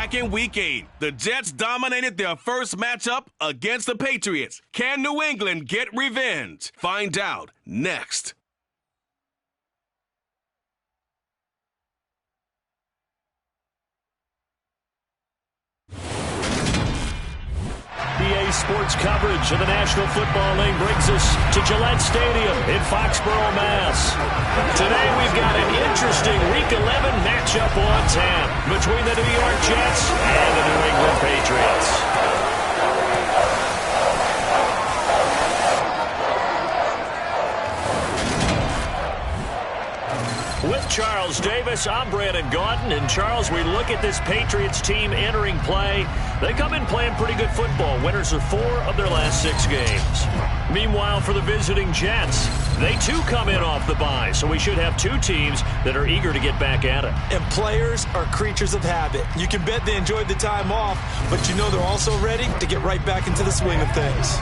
back in Week 8. The Jets dominated their first matchup against the Patriots. Can New England get revenge? Find out next. EA Sports coverage of the National Football League brings us to Gillette Stadium in Foxborough, Mass. Today we've got an interesting Week 11 matchup on tap between the New York Jets and the New England Patriots. With Charles Davis, I'm Brandon Gaudin. And Charles, we look at this Patriots team entering play. They come in playing pretty good football. Winners of 4 of their last 6 games. Meanwhile, for the visiting Jets, they too come in off the bye. So we should have 2 teams that are eager to get back at it. And players are creatures of habit. You can bet they enjoyed the time off, but you know they're also ready to get right back into the swing of things.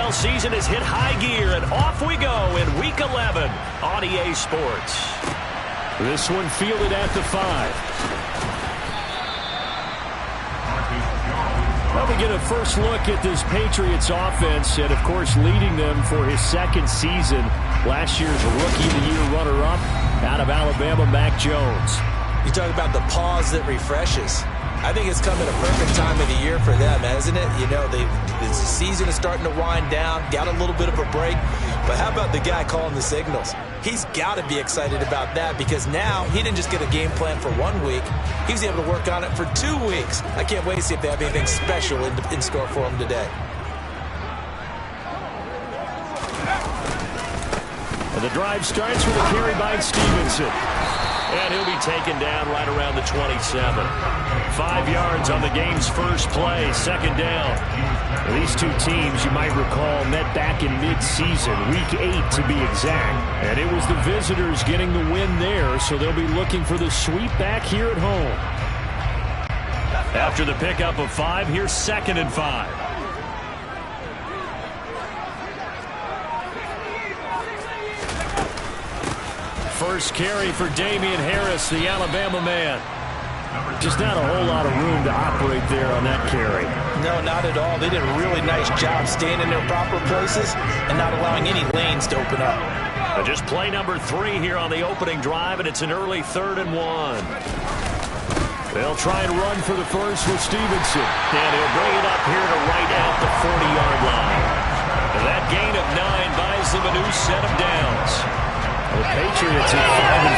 Season has hit high gear, and off we go in Week 11 on EA Sports. This one fielded at the 5. Well, we get a first look at this Patriots offense, and of course leading them for his 2nd season. Last year's Rookie of the Year runner-up out of Alabama, Mac Jones. You talk about the pause that refreshes. I think it's come at a perfect time of the year for them, hasn't it? You know, the season is starting to wind down, got a little bit of a break. But how about the guy calling the signals? He's got to be excited about that because now he didn't just get a game plan for 1 week. He was able to work on it for 2 weeks. I can't wait to see if they have anything special in store for him today. And the drive starts with a carry by Stevenson. And he'll be taken down right around the 27. 5 yards on the game's first play, 2nd down. These 2 teams, you might recall, met back in mid-season, Week 8 to be exact. And it was the visitors getting the win there, so they'll be looking for the sweep back here at home. After the pickup of 5, here's 2nd and 5. First carry for Damian Harris, the Alabama man. Just not a whole lot of room to operate there on that carry. No, not at all. They did a really nice job staying in their proper places and not allowing any lanes to open up. Just play number 3 here on the opening drive, and it's an early 3rd and 1. They'll try and run for the first with Stevenson. And he'll bring it up here to right at the 40-yard line. And that gain of 9 buys them a new set of downs. The Patriots are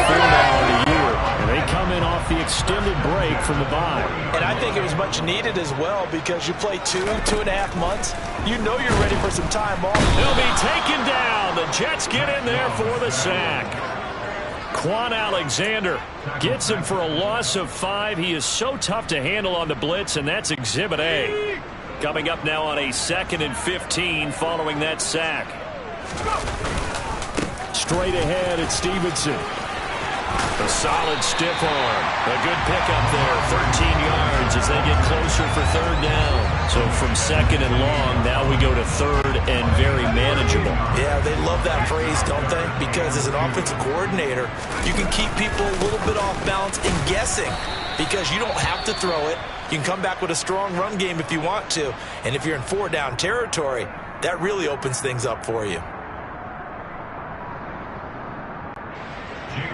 5-4 now in the year, and they come in off the extended break from the bye. And I think it was much needed as well because you play 2.5 months. You know you're ready for some time off. They'll be taken down. The Jets get in there for the sack. Quan Alexander gets him for a loss of 5. He is so tough to handle on the blitz, and that's Exhibit A. Coming up now on a 2nd and 15 following that sack. Straight ahead at Stevenson. A solid stiff arm. A good pickup there. 13 yards as they get closer for 3rd down. So from 2nd and long, now we go to 3rd and very manageable. Yeah, they love that phrase, don't they? Because as an offensive coordinator, you can keep people a little bit off balance and guessing because you don't have to throw it. You can come back with a strong run game if you want to. And if you're in 4-down territory, that really opens things up for you.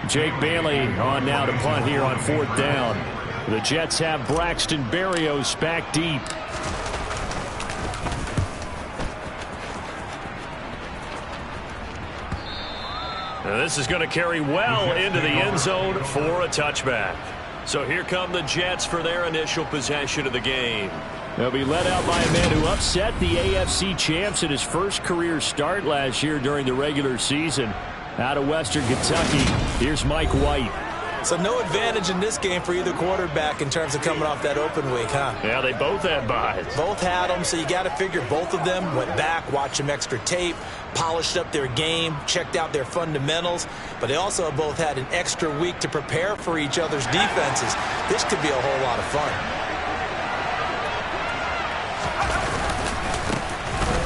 Jake Bailey on now to punt here on 4th down. The Jets have Braxton Berrios back deep. Now this is going to carry well into the end zone for a touchback. So here come the Jets for their initial possession of the game. They'll be led out by a man who upset the AFC champs in his first career start last year during the regular season. Out of Western Kentucky, here's Mike White. So no advantage in this game for either quarterback in terms of coming off that open week, huh? Yeah, they both had buys. Both had them, so you got to figure both of them went back, watched some extra tape, polished up their game, checked out their fundamentals, but they also both had an extra week to prepare for each other's defenses. This could be a whole lot of fun.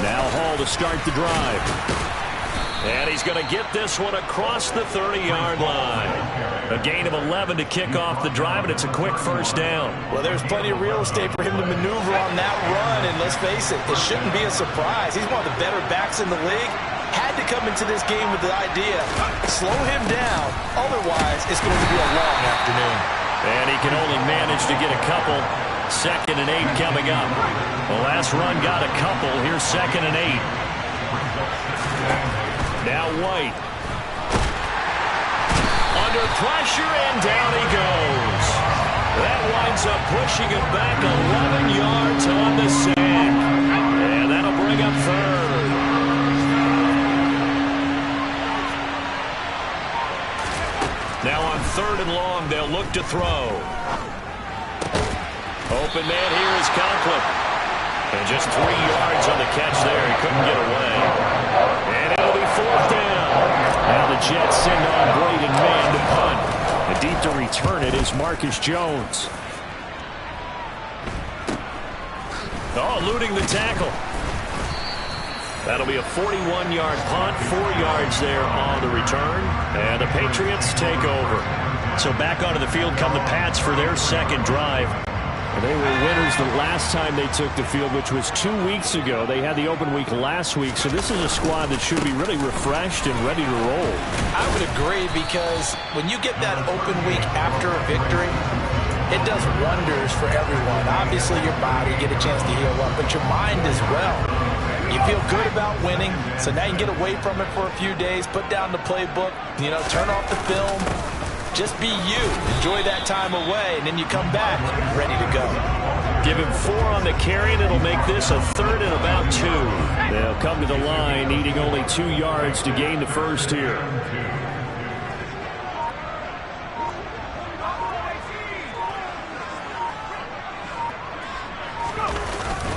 Now Hall to start the drive. And he's going to get this one across the 30-yard line. A gain of 11 to kick off the drive, and it's a quick first down. Well, there's plenty of real estate for him to maneuver on that run, and let's face it, it shouldn't be a surprise. He's one of the better backs in the league. Had to come into this game with the idea, slow him down, otherwise it's going to be a long afternoon. And he can only manage to get a couple. 2nd and 8 coming up. The last run got a couple. Here's 2nd and 8. Now White. Under pressure, and down he goes. That winds up pushing him back 11 yards on the sack. And that'll bring up 3rd. Now on 3rd and long, they'll look to throw. Open man here is Conklin. And just 3 yards on the catch there. He couldn't get away. And it'll be 4th down. Now the Jets send on Braden Mann to punt. And deep to return it is Marcus Jones. Oh, eluding the tackle. That'll be a 41-yard punt, 4 yards there on the return. And the Patriots take over. So back onto the field come the Pats for their 2nd drive. They were winners the last time they took the field, which was 2 weeks ago. They had the open week last week, so this is a squad that should be really refreshed and ready to roll. I would agree, because when you get that open week after a victory, it does wonders for everyone. Obviously, your body, get a chance to heal up, but your mind as well. You feel good about winning, so now you can get away from it for a few days, put down the playbook, turn off the film. Just be you. Enjoy that time away, and then you come back ready to go. Give him 4 on the carry, and it'll make this a 3rd and about 2. They'll come to the line, needing only 2 yards to gain the first here.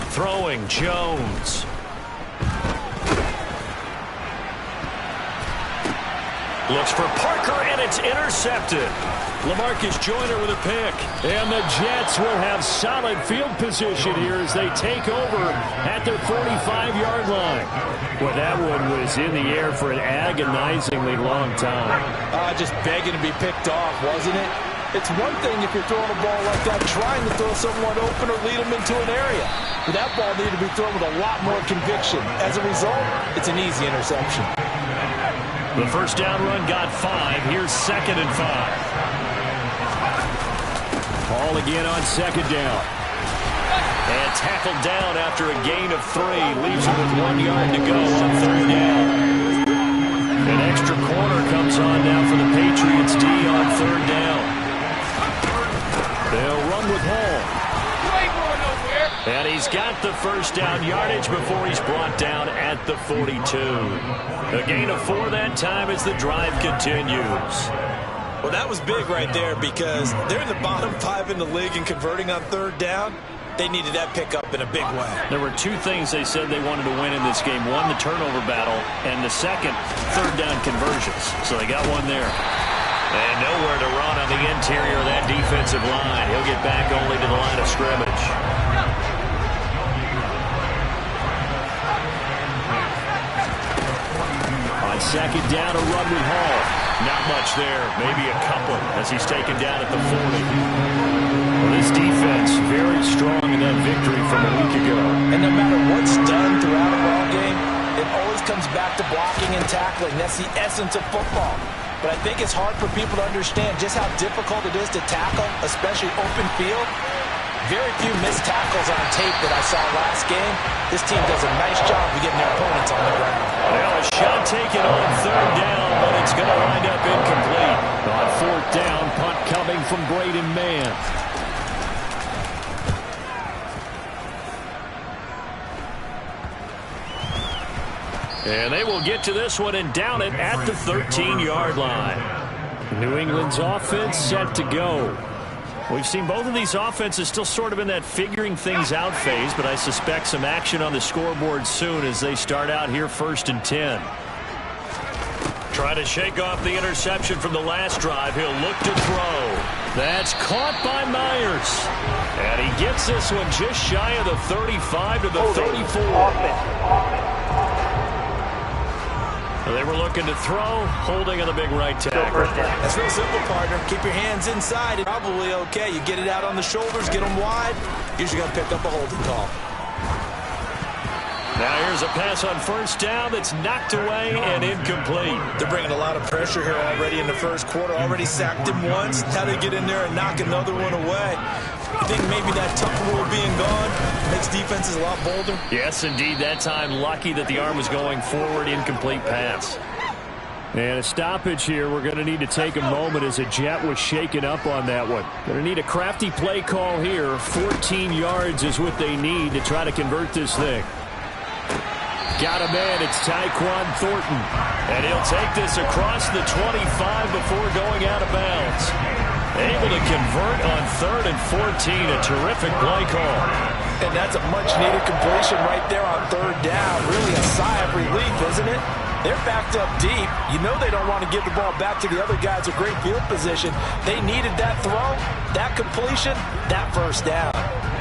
Throwing Jones. Looks for Parker, and it's intercepted. LaMarcus Joyner with a pick. And the Jets will have solid field position here as they take over at their 45-yard line. Well, that one was in the air for an agonizingly long time. Just begging to be picked off, wasn't it? It's one thing if you're throwing a ball like that, trying to throw someone open or lead them into an area. But that ball needed to be thrown with a lot more conviction. As a result, it's an easy interception. The first down run got 5. Here's 2nd and 5. Ball again on 2nd down. And tackled down after a gain of 3. Leaves him with 1 yard to go on 3rd down. An extra corner comes on now for the Patriots D on 3rd down. They'll run with Hall. And he's got the first down yardage before he's brought down at the 42. A gain of 4 that time as the drive continues. Well, that was big right there, because they're in the bottom 5 in the league in converting on 3rd down. They needed that pickup in a big way. There were 2 things they said they wanted to win in this game. One, the turnover battle, and the second, 3rd down conversions. So they got one there. And nowhere to run on the interior of that defensive line. He'll get back only to the line of scrimmage. On 2nd down, a run with Hall. Not much there, maybe a couple as he's taken down at the 40. Well, this defense very strong in that victory from a week ago. And no matter what's done throughout a ball game, it always comes back to blocking and tackling. That's the essence of football. But I think it's hard for people to understand just how difficult it is to tackle, especially open field. Very few missed tackles on tape that I saw last game. This team does a nice job of getting their opponents on the ground. Well, a shot taken on 3rd down, but it's going to wind up incomplete. On 4th down, punt coming from Braden Mann. And they will get to this one and down it at the 13-yard line. New England's offense set to go. We've seen both of these offenses still sort of in that figuring things out phase, but I suspect some action on the scoreboard soon as they start out here 1st and 10. Trying to shake off the interception from the last drive. He'll look to throw. That's caught by Myers. And he gets this one just shy of the 35 to the 34. They were looking to throw, holding on the big right tackle. That's real simple, partner. Keep your hands inside. It's probably okay. You get it out on the shoulders, get them wide. Usually going to pick up a holding call. Now here's a pass on 1st down that's knocked away and incomplete. They're bringing a lot of pressure here already in the 1st quarter. Already sacked him once. How they get in there and knock another one away. You think maybe that tuck rule being gone makes defenses a lot bolder? Yes, indeed. That time lucky that the arm was going forward. Incomplete pass. And a stoppage here. We're going to need to take a moment as a Jet was shaken up on that one. Going to need a crafty play call here. 14 yards is what they need to try to convert this thing. Got a man. It's Tyquan Thornton. And he'll take this across the 25 before going out of bounds. Able to convert on 3rd and 14. A terrific play call. And that's a much-needed completion right there on 3rd down. Really a sigh of relief, isn't it? They're backed up deep. You know they don't want to give the ball back to the other guys. A great field position. They needed that throw, that completion, that 1st down.